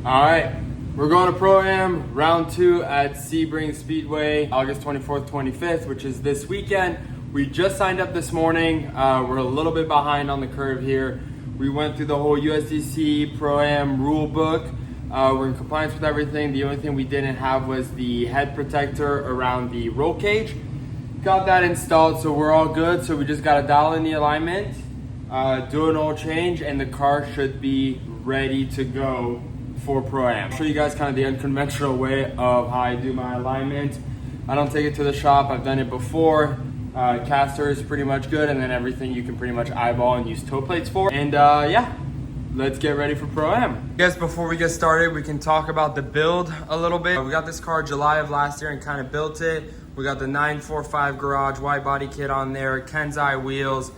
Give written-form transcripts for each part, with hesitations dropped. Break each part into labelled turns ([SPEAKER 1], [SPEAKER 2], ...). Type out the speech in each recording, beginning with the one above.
[SPEAKER 1] All right, we're going to ProAM round 2 at Sebring Speedway, August 24th, 25th, which is this weekend. We just signed up this morning. We're a little bit behind on the curve here. We went through the whole USDC ProAM rule book. We're in compliance with everything. The only thing we didn't have was the head protector around the roll cage. Got that installed, so we're all good. So we just got to dial in the alignment, do an oil change, and the car should be ready to go for ProAM. I'll show you guys kind of the unconventional way of how I do my alignment. I don't take it to the shop. I've done it before. Caster is pretty much good, and then everything you can pretty much eyeball and use toe plates for. And yeah, let's get ready for ProAM. I guess before we get started, we can talk about the build a little bit. We got this car July of last year and kind of built it. We got the 945 garage wide body kit on there, Kenzai wheels,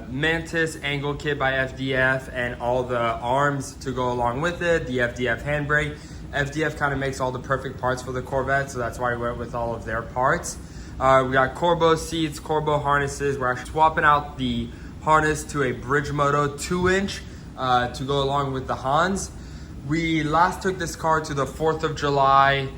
[SPEAKER 1] Mantis angle kit by FDF, and all the arms to go along with it, the FDF handbrake. FDF kind of makes all the perfect parts for the Corvette, so that's why we went with all of their parts. We got Corbo seats, Corbo harnesses. We're actually swapping out the harness to a Bridgemoto 2-inch to go along with the Hans. We last took this car to the 4th of July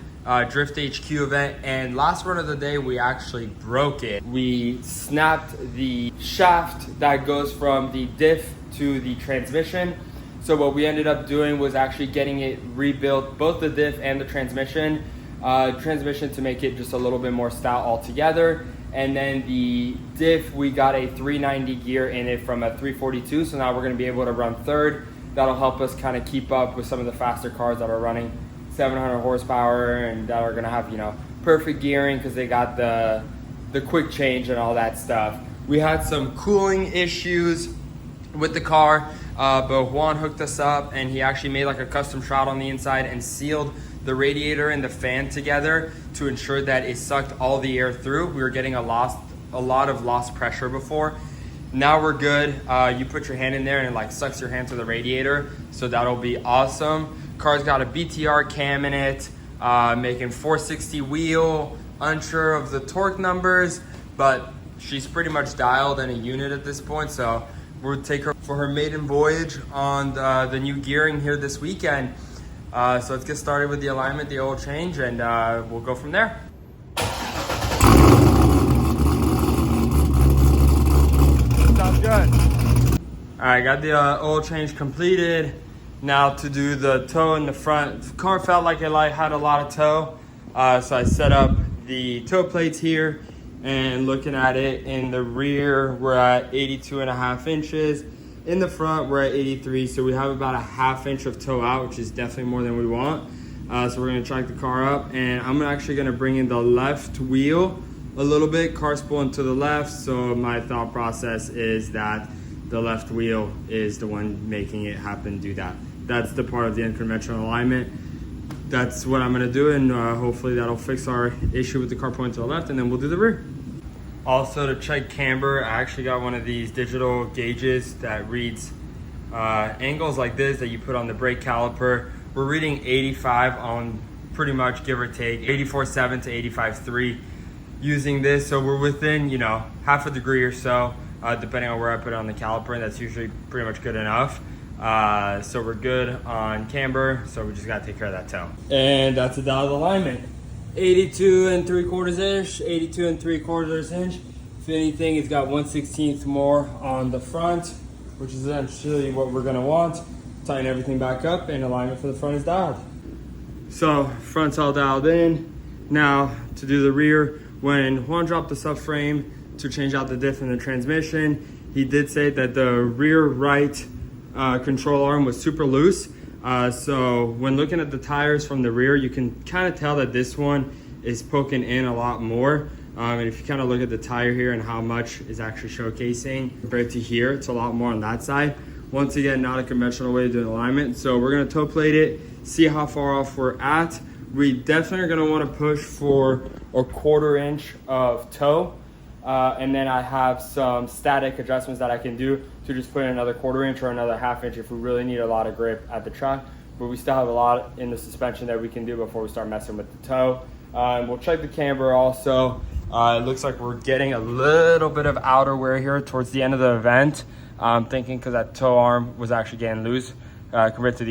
[SPEAKER 1] Drift HQ event, and last run of the day we actually broke it. We snapped the shaft that goes from the diff to the transmission. So what we ended up doing was actually getting it rebuilt, both the diff and the transmission to make it just a little bit more stout altogether. And then the diff, we got a 390 gear in it from a 342, so now we're going to be able to run third. That'll help us kind of keep up with some of the faster cars that are running 700 horsepower and that are going to have, you know, perfect gearing because they got the quick change and all that stuff. We had some cooling issues with the car, but Juan hooked us up and he actually made like a custom shroud on the inside and sealed the radiator and the fan together to ensure that it sucked all the air through. We were getting a lot of lost pressure before. Now we're good. You put your hand in there and it like sucks your hand to the radiator, so that'll be awesome. Car's got a BTR cam in it, making 460 wheel, unsure of the torque numbers, but she's pretty much dialed in a unit at this point, so we'll take her for her maiden voyage on the new gearing here this weekend. So let's get started with the alignment, the oil change, and we'll go from there. Sounds good. All right, got the oil change completed. Now to do the toe in the front. The car felt like it had a lot of toe, so I set up the toe plates here, and looking at it in the rear, we're at 82.5 inches. In the front, we're at 83, so we have about a ½ inch of toe out, which is definitely more than we want. So we're gonna track the car up, and I'm actually gonna bring in the left wheel a little bit, car pulling to the left, so my thought process is that the left wheel is the one making it happen, do that. That's the part of the unconventional alignment. That's what I'm gonna do, and hopefully that'll fix our issue with the car pointing to the left, and then we'll do the rear. Also, to check camber, I actually got one of these digital gauges that reads angles like this that you put on the brake caliper. We're reading 85 on pretty much, give or take, 84.7 to 85.3 using this. So we're within, you know, ½ a degree or so, depending on where I put it on the caliper, and that's usually pretty much good enough. So we're good on camber, so we just gotta take care of that toe. And that's a dialed alignment. 82 3/4 inch, 82 3/4 inch. If anything, it's got 1/16 more on the front, which is essentially what we're gonna want. Tighten everything back up, and alignment for the front is dialed. So front's all dialed in. Now to do the rear, when Juan dropped the subframe to change out the diff and the transmission, he did say that the rear right control arm was super loose. So when looking at the tires from the rear, you can kind of tell that this one is poking in a lot more. And if you kind of look at the tire here and how much is actually showcasing compared to here, it's a lot more on that side. Once again, not a conventional way to do an alignment. So we're gonna toe plate it, see how far off we're at. We definitely are gonna wanna push for a 1/4 inch of toe. And then I have some static adjustments that I can do to just put in another 1/4 inch or another ½ inch if we really need a lot of grip at the truck. But we still have a lot in the suspension that we can do before we start messing with the toe. We'll check the camber also. It looks like we're getting a little bit of outer wear here towards the end of the event. I'm thinking because that toe arm was actually getting loose. compared to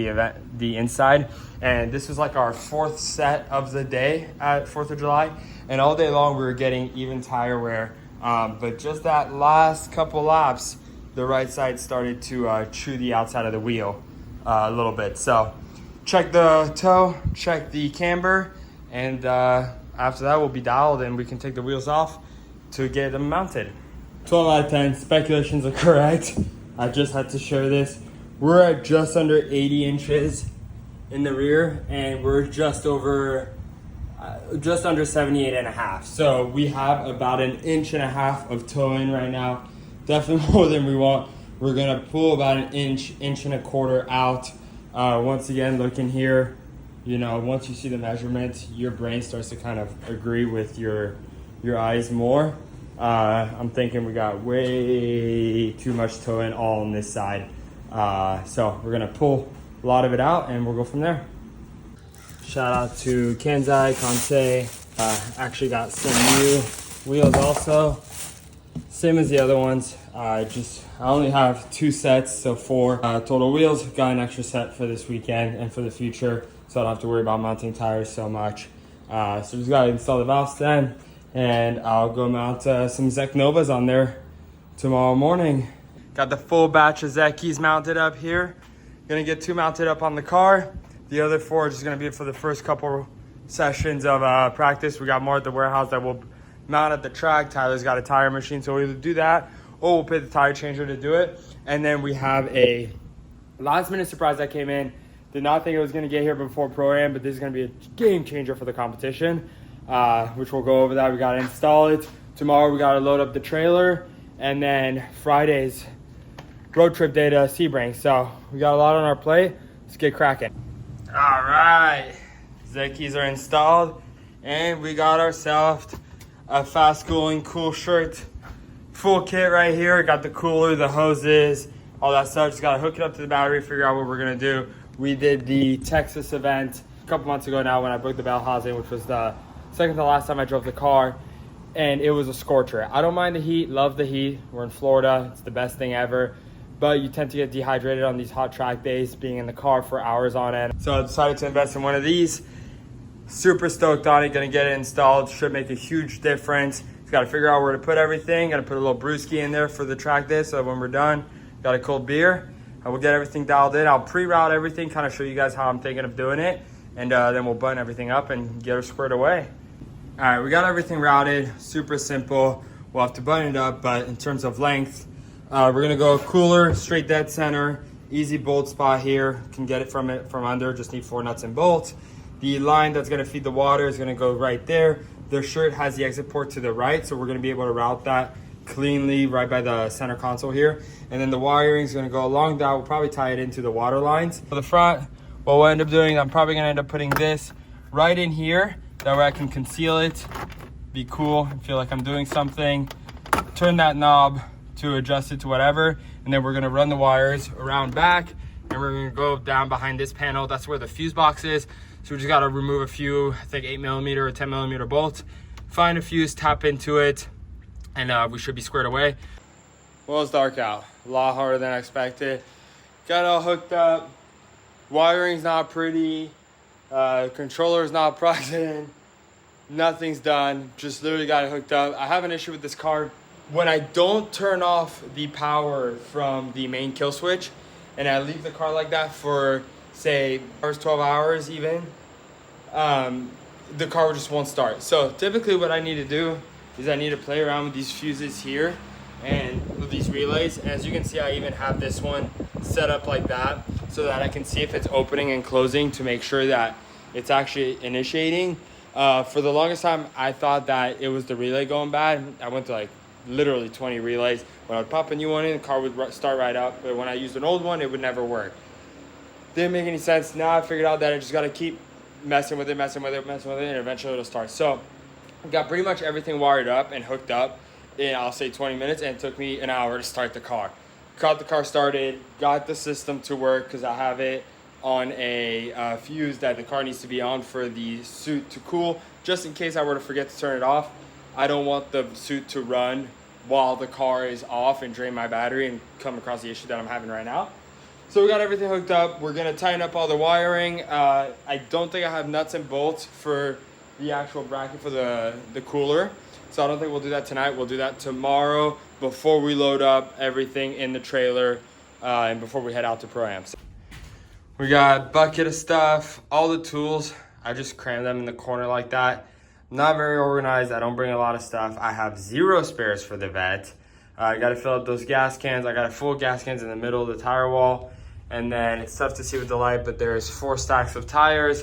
[SPEAKER 1] the inside. And this was like our 4th set of the day at 4th of July. And all day long we were getting even tire wear. But just that last couple laps, the right side started to chew the outside of the wheel a little bit. So check the toe, check the camber, and after that we'll be dialed and we can take the wheels off to get them mounted. 12 out of 10, speculations are correct. I just had to share this. We're at just under 80 inches in the rear, and we're just under 78 and a half. So we have about 1.5 inches of toe in right now. Definitely more than we want. We're gonna pull about 1 inch, 1.25 inches out. Once again, looking here, you know, once you see the measurement, your brain starts to kind of agree with your eyes more. I'm thinking we got way too much toe in all on this side. So we're gonna pull a lot of it out and we'll go from there. Shout out to Kansai, Kansei. Actually got some new wheels also. Same as the other ones. I only have 2 sets, so 4 total wheels. Got an extra set for this weekend and for the future, so I don't have to worry about mounting tires so much. So just gotta install the valve stem, and I'll go mount some Zek Novas on there tomorrow morning. Got the full batch of Zekis mounted up here. Gonna get 2 mounted up on the car. The other 4 are just gonna be for the first couple sessions of practice. We got more at the warehouse that will mount at the track. Tyler's got a tire machine, so we'll either do that or we'll pay the tire changer to do it. And then we have a last minute surprise that came in. Did not think it was gonna get here before ProAM, but this is gonna be a game changer for the competition, which we'll go over that. We gotta install it. Tomorrow we gotta load up the trailer, and then Friday's road trip day to Sebring. So we got a lot on our plate. Let's get cracking. All right, Zekis are installed, and we got ourselves a fast cooling cool shirt full kit right here. Got the cooler, the hoses, all that stuff. Just gotta hook it up to the battery, figure out what we're gonna do. We did the Texas event a couple months ago now when I booked the Belhazen, which was the second to last time I drove the car, and it was a scorcher. I don't mind the heat, love the heat. We're in Florida, it's the best thing ever. But you tend to get dehydrated on these hot track days, being in the car for hours on end. So I decided to invest in one of these. Super stoked on it, gonna get it installed. Should make a huge difference. Just gotta figure out where to put everything. Gotta put a little brewski in there for the track day, so when we're done, got a cold beer. I will get everything dialed in. I'll pre-route everything, kind of show you guys how I'm thinking of doing it. And then we'll button everything up and get her squared away. All right, we got everything routed, super simple. We'll have to button it up, but in terms of length, we're gonna go cooler, straight dead center, easy bolt spot here. Can get it from under, just need 4 nuts and bolts. The line that's gonna feed the water is gonna go right there. The shirt has the exit port to the right, so we're gonna be able to route that cleanly right by the center console here. And then the wiring is gonna go along that. We'll probably tie it into the water lines. For the front, what we'll end up doing, I'm probably gonna end up putting this right in here. That way I can conceal it, be cool, and feel like I'm doing something. Turn that knob to adjust it to whatever. And then we're gonna run the wires around back, and we're gonna go down behind this panel. That's where the fuse box is. So we just gotta remove a few, I think 8mm or 10mm bolts, find a fuse, tap into it, and we should be squared away. Well, it's dark out, a lot harder than I expected. Got it all hooked up. Wiring's not pretty, controller's not plugged in, nothing's done. Just literally got it hooked up. I have an issue with this car. When I don't turn off the power from the main kill switch, and I leave the car like that for, say, first 12 hours even, the car just won't start. So typically what I need to do is I need to play around with these fuses here and with these relays. And as you can see, I even have this one set up like that so that I can see if it's opening and closing to make sure that it's actually initiating. For the longest time, I thought that it was the relay going bad. I went to like literally 20 relays. When I would pop a new one in, the car would start right up. But when I used an old one, it would never work. Didn't make any sense. Now I figured out that I just got to keep messing with it, and eventually it'll start. So I got pretty much everything wired up and hooked up in, I'll say, 20 minutes, and it took me an hour to start the car. Got the car started, got the system to work because I have it on a fuse that the car needs to be on for the suit to cool. Just in case I were to forget to turn it off, I don't want the suit to run while the car is off and drain my battery and come across the issue that I'm having right now. So we got everything hooked up. We're gonna tighten up all the wiring. I don't think I have nuts and bolts for the actual bracket for the cooler. So I don't think we'll do that tonight. We'll do that tomorrow before we load up everything in the trailer and before we head out to ProAM. So we got a bucket of stuff, all the tools. I just cram them in the corner like that. Not very organized. I don't bring a lot of stuff. I have 0 spares for the vet. I gotta fill up those gas cans. I got a full gas cans in the middle of the tire wall. And then it's tough to see with the light, but there's 4 stacks of tires.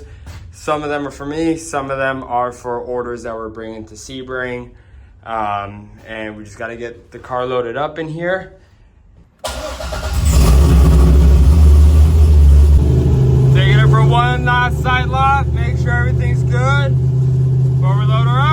[SPEAKER 1] Some of them are for me. Some of them are for orders that we're bringing to Sebring. And we just gotta get the car loaded up in here. Taking it for one last sight lock. Make sure everything's good before we load her up.